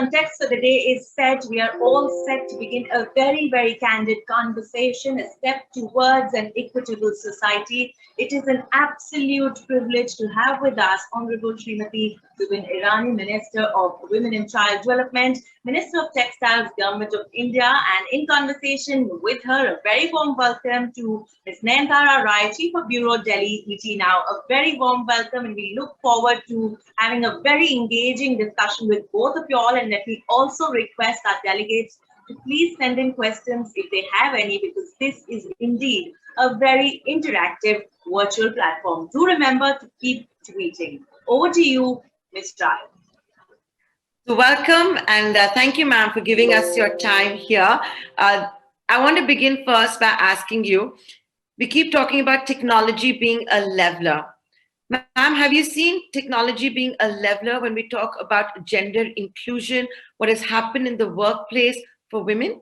context for the day is set. We are all set to begin a very, very candid conversation, a step towards an equitable society. It is an absolute privilege to have with us Honorable Smriti Zubin Irani, Minister of Women and Child Development, Minister of Textiles, Government of India, and in conversation with her, a very warm welcome to Ms. Nayantara Rai, Chief of Bureau, Delhi, ET Now. A very warm welcome, and we look forward to having a very engaging discussion with both of you all. And let me also request our delegates to please send in questions if they have any, because this is indeed a very interactive virtual platform. Do remember to keep tweeting. Over to you, Ms. Rai. So welcome, and thank you, ma'am, for giving us your time here. I want to begin first by asking you, we keep talking about technology being a leveler. Ma'am, have you seen technology being a leveler when we talk about gender inclusion, what has happened in the workplace for women?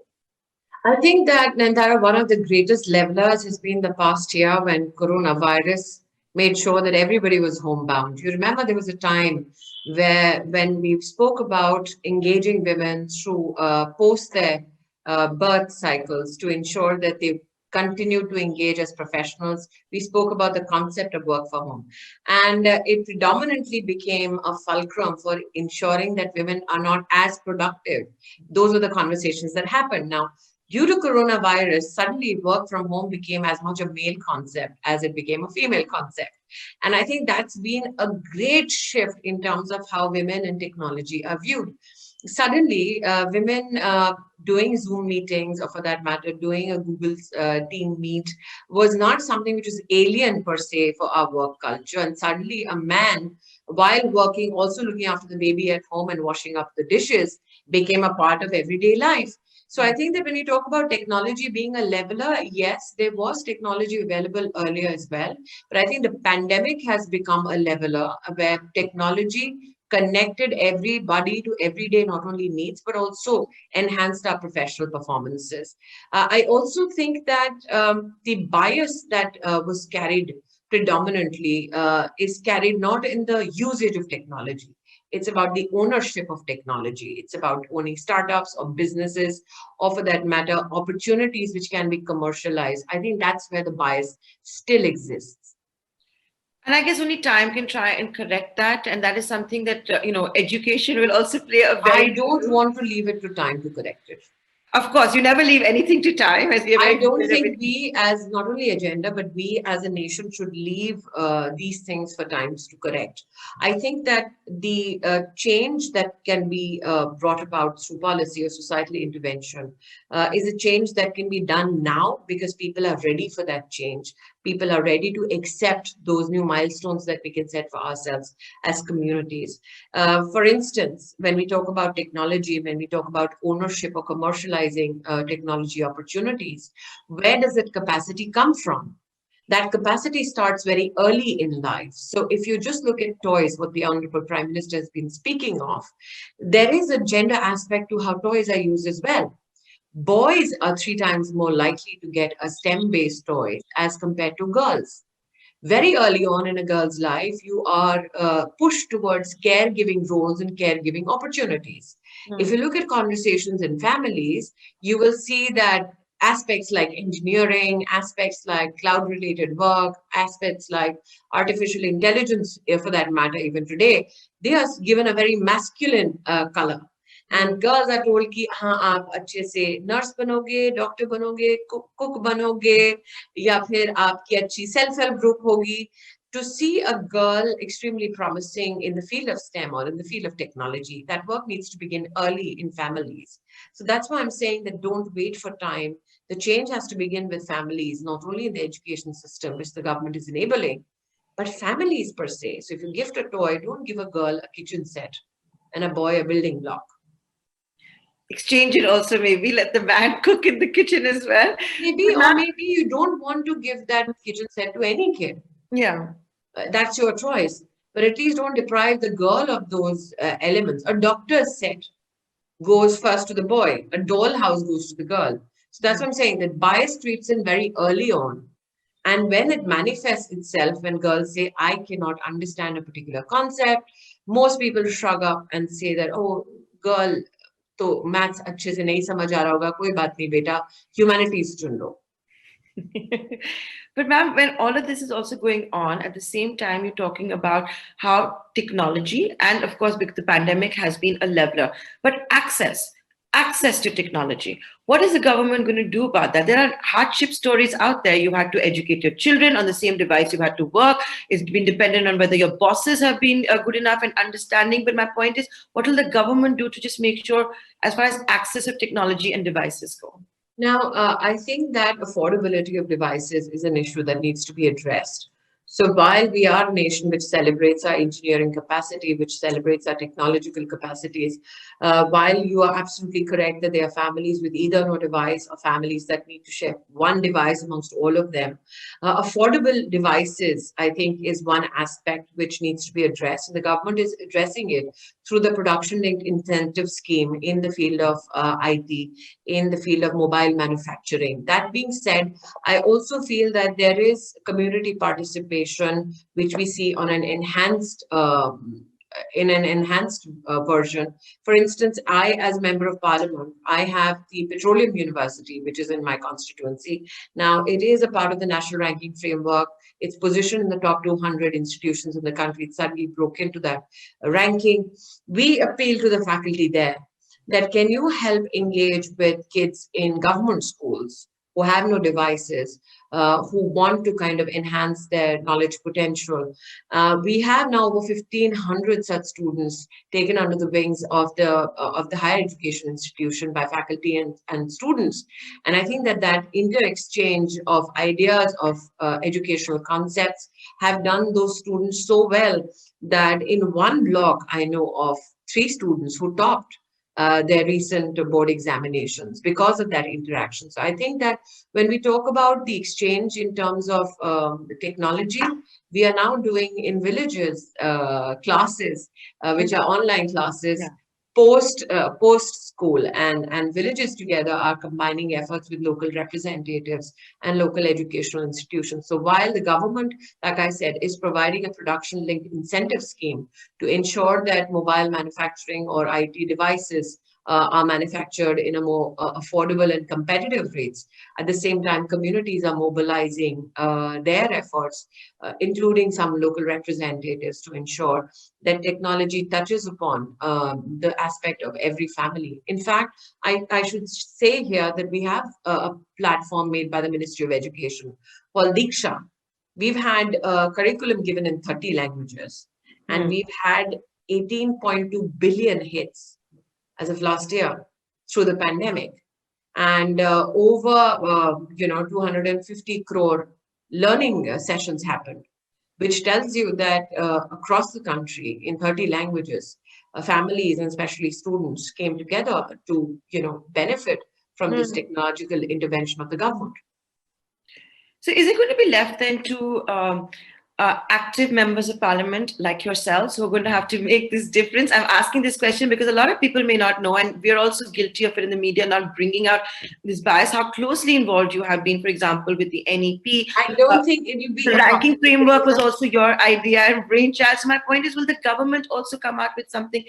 I think that, Nandara, one of the greatest levelers has been the past year when coronavirus made sure that everybody was homebound. You remember there was a time where when we spoke about engaging women through post their birth cycles to ensure that they continue to engage as professionals, we spoke about the concept of work from home. And it predominantly became a fulcrum for ensuring that women are not as productive. Those were the conversations that happened. Now, due to coronavirus, suddenly work from home became as much a male concept as it became a female concept. And I think that's been a great shift in terms of how women and technology are viewed. Suddenly, women doing Zoom meetings, or for that matter, doing a Google team meet was not something which was alien per se for our work culture. And suddenly a man, while working, also looking after the baby at home and washing up the dishes, became a part of everyday life. So I think that when you talk about technology being a leveler, yes, there was technology available earlier as well. But I think the pandemic has become a leveler where technology connected everybody to everyday not only needs, but also enhanced our professional performances. I also think that the bias that was carried predominantly is carried not in the usage of technology. It's about the ownership of technology. It's about owning startups or businesses, or for that matter, opportunities which can be commercialized. I think that's where the bias still exists. And I guess only time can try and correct that. And that is something that, education will also play a very... I don't want to leave it to time to correct it. Of course, you never leave anything to time. I don't think we as not only agenda, but we as a nation should leave these things for times to correct. I think that the change that can be brought about through policy or societal intervention is a change that can be done now because people are ready for that change. People are ready to accept those new milestones that we can set for ourselves as communities. For instance, when we talk about technology, when we talk about ownership or commercializing technology opportunities, where does that capacity come from? That capacity starts very early in life. So if you just look at toys, what the Honorable Prime Minister has been speaking of, there is a gender aspect to how toys are used as well. Boys are 3 times more likely to get a STEM-based toy as compared to girls. Very early on in a girl's life, you are pushed towards caregiving roles and caregiving opportunities. If you look at conversations in families, you will see that aspects like engineering, aspects like cloud-related work, aspects like artificial intelligence, for that matter, even today, they are given a very masculine color. And girls are told कि हाँ आप अच्छे से nurse बनोगे, doctor बनोगे, cook बनोगे, या फिर आपकी अच्छी self-help group होगी. To see a girl extremely promising in the field of STEM or in the field of technology, that work needs to begin early in families. So that's why I'm saying that don't wait for time. The change has to begin with families, not only in the education system, which the government is enabling, but families per se. So if you gift a toy, don't give a girl a kitchen set and a boy a building block. Exchange it also, maybe let the man cook in the kitchen as well. Maybe, or maybe you don't want to give that kitchen set to any kid. Yeah. That's your choice. But at least don't deprive the girl of those elements. A doctor's set goes first to the boy. A dollhouse goes to the girl. So that's what I'm saying, that bias creeps in very early on. And when it manifests itself, when girls say, I cannot understand a particular concept, most people shrug up and say that, oh, girl तो maths अच्छे से नहीं समझ आ रहा होगा, कोई बात नहीं बेटा, ह्यूमैनिटीज चुन लो. But ma'am, when all of this is also going on, at the same time, you're talking about how technology, and of course, because the pandemic has been a leveler, but access to technology. What is the government going to do about that? There are hardship stories out there. You had to educate your children on the same device. You had to work. It's been dependent on whether your bosses have been good enough and understanding. But my point is, what will the government do to just make sure, as far as access of technology and devices go? Now, I think that affordability of devices is an issue that needs to be addressed. So while we are a nation which celebrates our engineering capacity, which celebrates our technological capacities, while you are absolutely correct that there are families with either no device or families that need to share one device amongst all of them, affordable devices, I think, is one aspect which needs to be addressed. And the government is addressing it through the production-linked incentive scheme in the field of IT, in the field of mobile manufacturing. That being said, I also feel that there is community participation, which we see on an enhanced version. For instance, I, as member of parliament, I have the Petroleum University, which is in my constituency. Now, it is a part of the national ranking framework. It's positioned in the top 200 institutions in the country. It suddenly broke into that ranking. We appeal to the faculty there that can you help engage with kids in government schools who have no devices, who want to kind of enhance their knowledge potential. We have now over 1,500 such students taken under the wings of the higher education institution by faculty and students. And I think that inter-exchange of ideas, of educational concepts have done those students so well that in one block, I know of 3 students who topped their recent board examinations because of that interaction. So I think that when we talk about the exchange in terms of technology, we are now doing in villages classes, which are online classes, Yeah. post school, and villages together are combining efforts with local representatives and local educational institutions. So while the government, like I said, is providing a production linked incentive scheme to ensure that mobile manufacturing or IT devices are manufactured in a more affordable and competitive rates. At the same time, communities are mobilizing their efforts, including some local representatives, to ensure that technology touches upon the aspect of every family. In fact, I should say here that we have a platform made by the Ministry of Education called Diksha. We've had a curriculum given in 30 languages, and we've had 18.2 billion hits as of last year through the pandemic, and over 250 crore learning sessions happened, which tells you that across the country in 30 languages, families and especially students came together to benefit from this technological intervention of the government. So is it going to be left then to active members of parliament like yourselves who are going to have to make this difference? I'm asking this question because a lot of people may not know, and we're also guilty of it in the media, not bringing out this bias, how closely involved you have been, for example, with the NEP. I don't think it will be... The ranking framework was also your idea and brainchild. So my point is, will the government also come out with something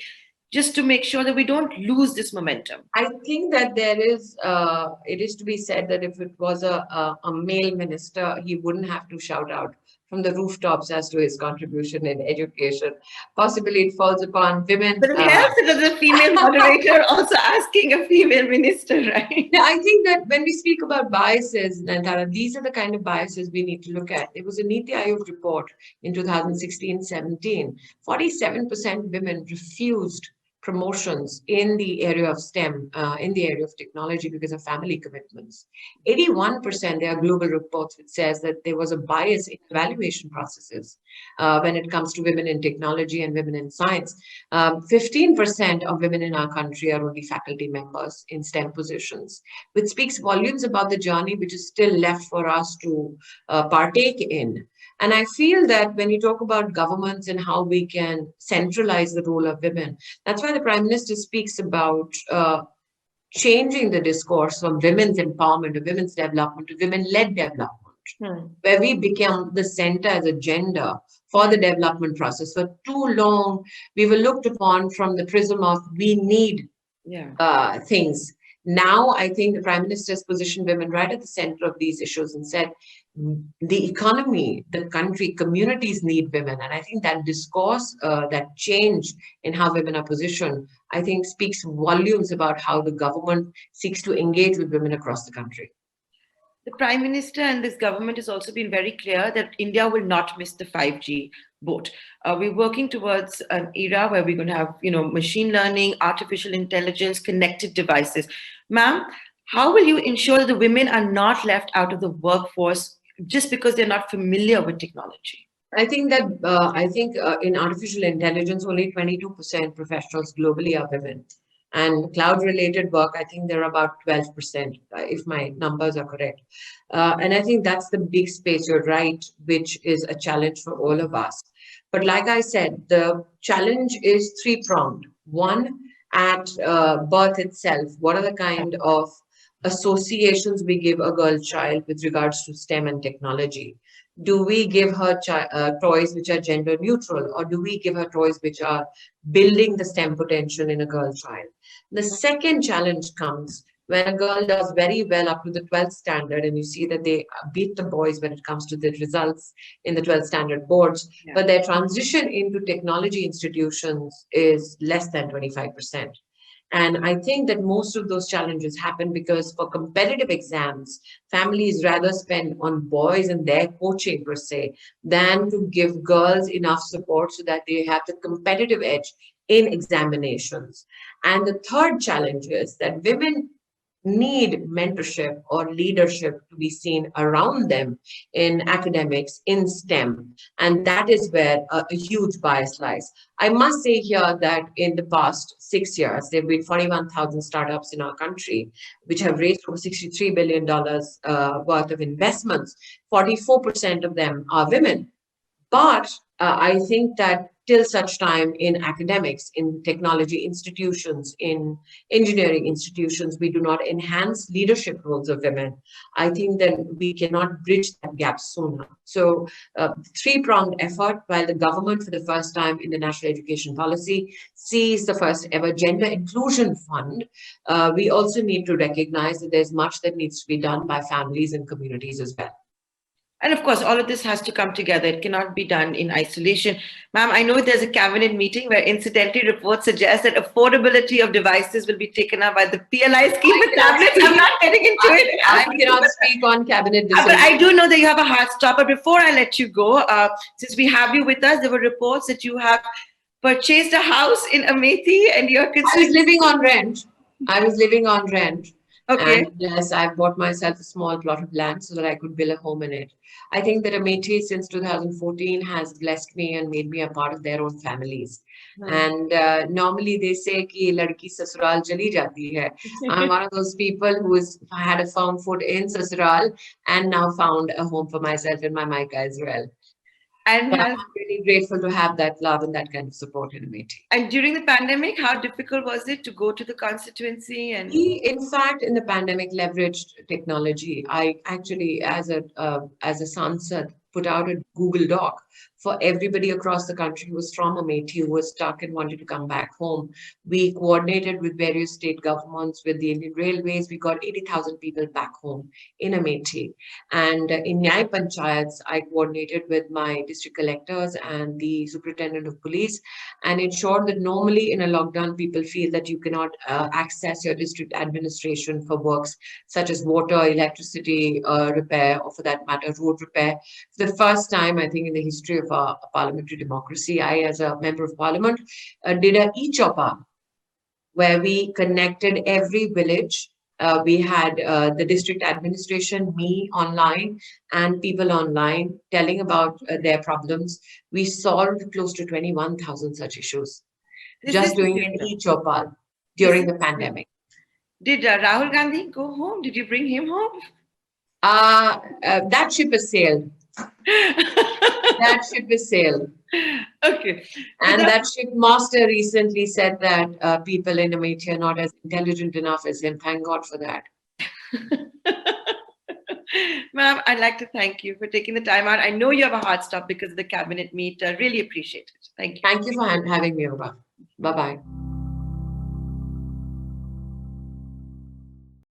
just to make sure that we don't lose this momentum? I think that there is, it is to be said that if it was a male minister, he wouldn't have to shout out from the rooftops as to his contribution in education. Possibly it falls upon women. But it helps if there's a female moderator also asking a female minister, right? Yeah, I think that when we speak about biases, Nandana, these are the kind of biases we need to look at. There was a Niti Aayog report in 2016-17. 47% women refused promotions in the area of STEM, in the area of technology because of family commitments. 81%, there are global reports which says that there was a bias in evaluation processes when it comes to women in technology and women in science. 15% of women in our country are only faculty members in STEM positions, which speaks volumes about the journey which is still left for us to partake in. And I feel that when you talk about governments and how we can centralize the role of women, that's why the Prime Minister speaks about changing the discourse from women's empowerment to women's development to women-led development. where we become the center as a gender for the development process. For too long, we were looked upon from the prism of we need things. Now, I think the Prime Minister has positioned women right at the center of these issues and said, the economy, the country, communities need women. And I think that discourse, that change in how women are positioned, I think speaks volumes about how the government seeks to engage with women across the country. The Prime Minister and this government has also been very clear that India will not miss the 5G boat. We're working towards an era where we're going to have, machine learning, artificial intelligence, connected devices. Ma'am, how will you ensure that the women are not left out of the workforce just because they're not familiar with technology? I think that in artificial intelligence, only 22% professionals globally are women. And cloud-related work, I think there are about 12%, if my numbers are correct. And I think that's the big space, you're right, which is a challenge for all of us. But like I said, the challenge is three-pronged. One, at birth itself, what are the kind of associations we give a girl child with regards to STEM and technology? Do we give her toys which are gender neutral, or do we give her toys which are building the STEM potential in a girl child? The second challenge comes when a girl does very well up to the 12th standard and you see that they beat the boys when it comes to the results in the 12th standard boards, but their transition into technology institutions is less than 25%. And I think that most of those challenges happen because for competitive exams, families rather spend on boys and their coaching per se than to give girls enough support so that they have the competitive edge in examinations. And the third challenge is that women need mentorship or leadership to be seen around them in academics, in STEM. And that is where a huge bias lies. I must say here that in the past 6 years, there have been 41,000 startups in our country, which have raised over $63 billion worth of investments. 44% of them are women. But I think that till such time in academics, in technology institutions, in engineering institutions, we do not enhance leadership roles of women, I think that we cannot bridge that gap sooner. So three-pronged effort, while the government for the first time in the National Education Policy sees the first ever Gender Inclusion Fund, we also need to recognize that there's much that needs to be done by families and communities as well. And of course, all of this has to come together. It cannot be done in isolation. Ma'am, I know there's a cabinet meeting where incidentally reports suggest that affordability of devices will be taken up by the PLI scheme for tablets. I'm not getting into it. I cannot speak on cabinet decisions. But I do know that you have a hard stop. But before I let you go, since we have you with us, there were reports that you have purchased a house in Amethi and you're considering... I was living on rent. Okay. And yes, I've bought myself a small plot of land so that I could build a home in it. I think that Amethi since 2014 has blessed me and made me a part of their own families. And normally they say ki ladki sasural chali jati hai. I'm one of those people who has had a firm foot in sasural and now found a home for myself in my Maika as well. And I'm really grateful to have that love and that kind of support in Amethi. And during the pandemic, how difficult was it to go to the constituency? And in fact, in the pandemic, leveraged technology. I actually, as a Sansad, put out a Google Doc for everybody across the country who was from Amethi, who was stuck and wanted to come back home. We coordinated with various state governments, with the Indian Railways. We got 80,000 people back home in Amethi. And in Nyay Panchayats, I coordinated with my district collectors and the superintendent of police and ensured that normally in a lockdown, people feel that you cannot access your district administration for works such as water, electricity repair, or for that matter, road repair. For the first time, I think, in the history of our parliamentary democracy, I, as a member of parliament, did a e-chopper where we connected every village. We had the district administration, me online, and people online telling about their problems. We solved close to 21,000 such issues just doing an e-chopper during the pandemic. Did Rahul Gandhi go home? Did you bring him home? That ship has sailed. That ship is sailed. Okay. And that ship master recently said that people in Amethi are not as intelligent enough as him. Thank God for that. Ma'am, I'd like to thank you for taking the time out. I know you have a hard stop because of the cabinet meet. I really appreciate it. Thank you. Thank you for having me over. Bye-bye.